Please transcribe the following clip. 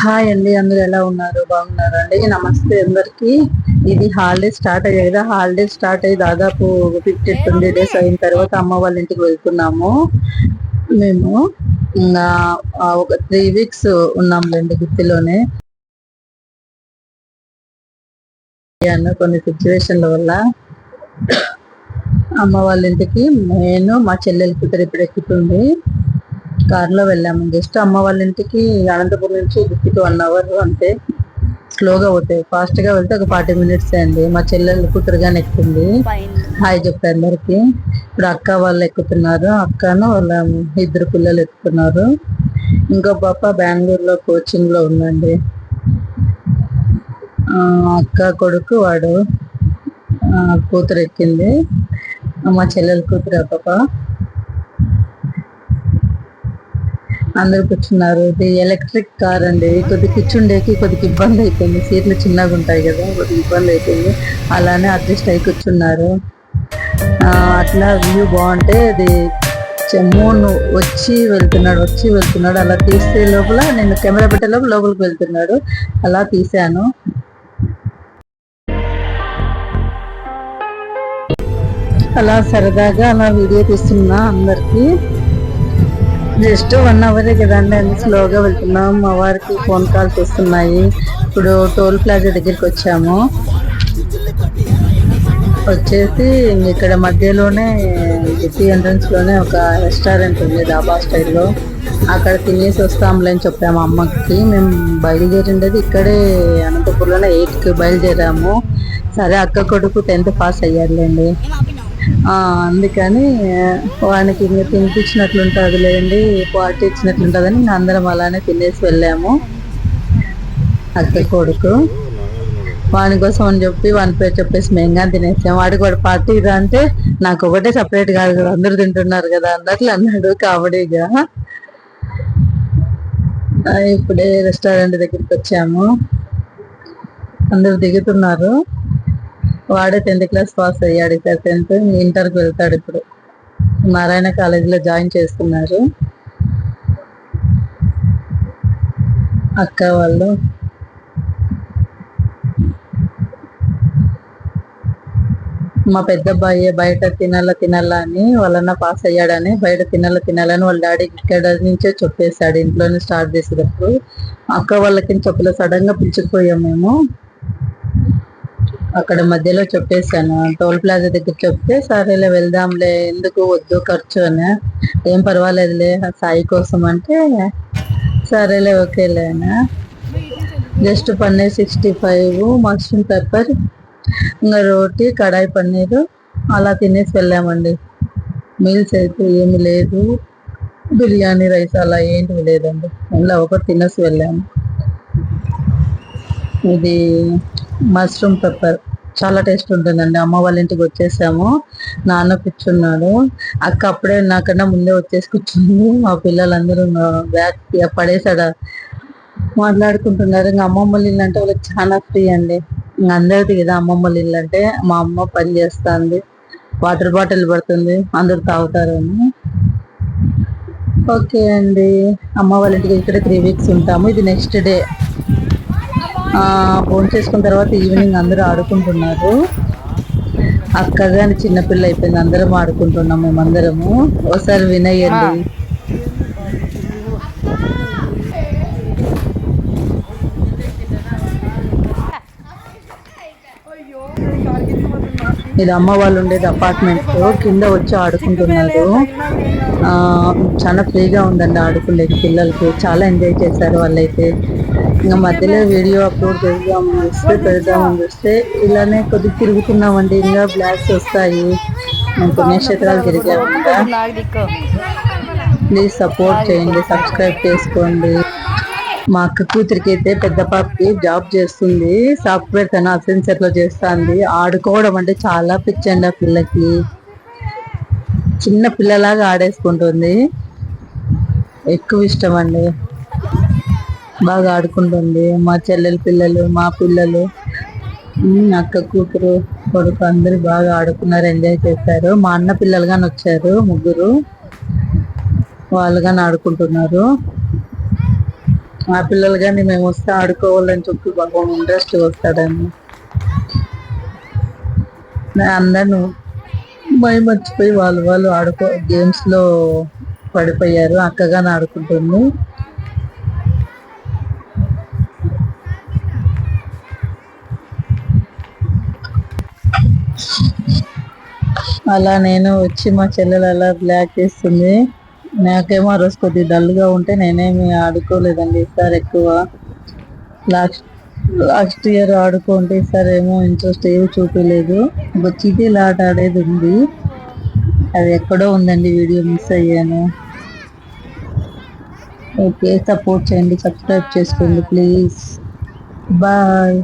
Hi అండి, అందరూ ఎలా ఉన్నారు? బాగున్నారు అండి? నమస్తే అందరికి. ఇది హాలిడేస్ స్టార్ట్ అయ్యాయి కదా, హాలిడేస్ స్టార్ట్ అయ్యి దాదాపు 15-20 days అయిన తర్వాత అమ్మ వాళ్ళ ఇంటికి వెళ్తున్నాము మేము. ఒక 3 weeks ఉన్నాంలేండి గుత్తిలోనే. కొన్ని సిచ్యువేషన్ల వల్ల అమ్మ వాళ్ళ ఇంటికి నేను మా చెల్లెలు కూతురు ఇప్పుడు ఎక్కుతుంది. కారులో వెళ్ళాము. జస్ట్ అమ్మ వాళ్ళ ఇంటికి అనంతపురం నుంచి గుత్తికి 1 hour అంతే. స్లోగా పోతాయి, ఫాస్ట్ గా వెళ్తే ఒక 40 minutes అయింది. మా చెల్లెలు కూతురుగానే ఎక్కుతుంది. హాయ్ చెప్పే అందరికి. ఇప్పుడు అక్క వాళ్ళు ఎక్కుతున్నారు, అక్కను వాళ్ళ 2 పిల్లలు ఎక్కుతున్నారు. ఇంకో పాప బెంగళూరులో కోచింగ్ లో ఉందండి. అక్క కొడుకు వాడు కూతురు ఎక్కింది, మా చెల్లెలు కూతురు ఆ పాప. అందరు కూర్చున్నారు. ఇది ఎలక్ట్రిక్ కార్ అండి. కొద్ది కూర్చుండేకి కొద్దిగా ఇబ్బంది అయిపోయింది, సీట్లు చిన్నగా ఉంటాయి కదా, కొద్దిగా ఇబ్బంది అయిపోయింది. అలానే అడ్జస్ట్ అయి కూర్చున్నారు. అట్లా వ్యూ బాగుంటే అది మూన్ వచ్చి వెళ్తున్నాడు అలా తీసే లోపల నేను కెమెరా పెట్టే లోపల లోపలికి వెళ్తున్నాడు, అలా తీసాను. అలా సరదాగా అలా వీడియో తీస్తున్నా అందరికి. జస్ట్ 1 hour కదండి అని స్లోగా వెళ్తున్నాం. మా వారికి ఫోన్ కాల్స్ వస్తున్నాయి. ఇప్పుడు టోల్ ప్లాజా దగ్గరికి వచ్చాము. వచ్చేసి ఇక్కడ మధ్యలోనే గుత్తి ఎంట్రన్స్ లోనే ఒక రెస్టారెంట్ ఉంది, డాబా స్టైల్లో. అక్కడ తినేసి వస్తాంలే అని చెప్పాము అమ్మకి. మేము బయలుదేరిండేది ఇక్కడే అనంతపురంలోనే 8కి బయలుదేరాము. సరే అక్క కొడుకు 10th పాస్ అయ్యారులేండి, అందుకని వానికి ఇంకా తినిపించినట్లుంటుంది లేండి, పార్టీ ఇచ్చినట్లుంటుందని ఇంకా అందరం అలానే తినేసి వెళ్ళాము. అక్క కొడుకు వాని కోసం అని చెప్పి వాని పేరు చెప్పేసి మేంగా తినేసాము. వాడికి వాడు పార్టీ ఇదా అంటే నాకు ఒకటే సపరేట్ కాదు కదా, అందరు తింటున్నారు కదా అన్నట్లు అన్నాడు కామెడీగా. ఇప్పుడే రెస్టారెంట్ దగ్గరికి వచ్చాము, అందరు దిగుతున్నారు. వాడే 10th class పాస్ అయ్యాడు, ఇక్కడ 10th, ఇంటర్కి వెళ్తాడు ఇప్పుడు. నారాయణ కాలేజీలో జాయిన్ చేస్తున్నారు అక్క వాళ్ళు. మా పెద్ద అబ్బాయి బయట తినాలా అని, వాళ్ళన్న పాస్ అయ్యాడని బయట తినాలని వాళ్ళ డాడీ ఇక్కడ నుంచే చెప్పేశాడు, ఇంట్లోనే స్టార్ట్ చేసేటప్పుడు. అక్క వాళ్ళకి చెప్పలేదు, సడన్ గా పిలుచుకుపోయాం మేము. అక్కడ మధ్యలో చెప్పేశాను, టోల్ ప్లాజా దగ్గర చెప్తే సరేలే వెళ్దాంలే, ఎందుకు వద్దు ఖర్చు అని. ఏం పర్వాలేదులే సాయి కోసం అంటే సరేలే ఓకేలే అని. జస్ట్ పన్నీర్ 65, మష్రూమ్ పెప్పర్, ఇంకా రోటీ, కడాయి పన్నీరు అలా తినేసి వెళ్ళామండి. మీల్స్ అయితే ఏమి లేదు, బిర్యానీ రైస్ అలా ఏంటివి లేదండి, ఇలా ఒకటి తినేసి వెళ్ళాము. ఇది మష్రూమ్ పెప్పర్ చాలా టేస్ట్ ఉంటుందండి. అమ్మ వాళ్ళ ఇంటికి వచ్చేసాము, నాన్న కూర్చున్నాడు, అక్క అప్పుడే నాకన్నా ముందే వచ్చేసి కూర్చుంది. మా పిల్లలందరూ బ్యాగ్ పడేసాడు మాట్లాడుకుంటున్నారు. ఇంకా అమ్మమ్మ ఇల్లు అంటే వాళ్ళకి చాలా ఫ్రీ అండి. ఇంకా అందరిది కదా అమ్మమ్మ ఇల్లు అంటే. మా అమ్మ పని చేస్తుంది, వాటర్ బాటిల్ పడుతుంది, అందరు తాగుతారని. ఓకే అండి, అమ్మ వాళ్ళ ఇంటికి ఇక్కడ 3 weeks ఉంటాము. ఇది నెక్స్ట్ డే. ఫోన్ చేసుకున్న తర్వాత ఈవినింగ్ అందరూ ఆడుకుంటున్నారు. అక్క గాని చిన్నపిల్ల అయిపోయింది, అందరం ఆడుకుంటున్నాం మేమందరము. ఒకసారి వినయ్యండి. ఇది అమ్మ వాళ్ళు ఉండేది అపార్ట్మెంట్, కింద వచ్చి ఆడుకుంటున్నారు. చాలా ఫ్రీగా ఉందండి ఆడుకునేది పిల్లలకి, చాలా ఎంజాయ్ చేశారు వాళ్ళైతే. ఇంకా మధ్యలో వీడియో అప్లోడ్ పెడదామని చూస్తే ఇలానే కొద్దిగా తిరుగుతున్నామండి. ఇంకా బ్లాక్స్ వస్తాయి, మేము పుణ్యక్షేత్రాలు తిరిగాము. ప్లీజ్ సపోర్ట్ చేయండి, సబ్స్క్రైబ్ చేసుకోండి. మా అక్క కూతురికి అయితే పెద్ద పాపకి జాబ్ చేస్తుంది, సాఫ్ట్వేర్ తన అసెన్సర్ లో చేస్తుంది. ఆడుకోవడం అంటే చాలా పిచ్చండి ఆ పిల్లకి, చిన్న పిల్లలాగా ఆడేసుకుంటుంది, ఎక్కువ ఇష్టం అండి, బాగా ఆడుకుంటుంది. మా చెల్లెల పిల్లలు, మా పిల్లలు, అక్క కూతురు కొడుకు అందరు బాగా ఆడుకున్నారు, ఎంజాయ్ చేశారు. మా అన్న పిల్లలు గాని వచ్చారు, 3, వాళ్ళు గాని ఆడుకుంటున్నారు. మా పిల్లలు కానీ మేము వస్తే ఆడుకోవాలని చెప్పి బాగా ఇంట్రెస్ట్ వస్తాడని అందరిను మర్చిపోయి వాళ్ళు గేమ్స్ లో పడిపోయారు. అక్కగానే ఆడుకుంటుంది. అలా నేను వచ్చి మా చెల్లెలు అలా బ్లాక్ చేస్తుంది. నాకేమో ఆ రోజు కొద్దిగా డల్గా ఉంటే నేనేమి ఆడుకోలేదండి. ఈసారి ఎక్కువ లాస్ట్ ఇయర్ ఆడుకుంటే ఈసారి ఏమో ఇంట్రెస్ట్ ఏమి చూపించలేదు. ఒక చీటీలు ఆట ఆడేది ఉంది, అది ఎక్కడో ఉందండి, వీడియో మిస్ అయ్యాను. ఓకే, సపోర్ట్ చేయండి, సబ్స్క్రైబ్ చేసుకోండి ప్లీజ్. బాయ్.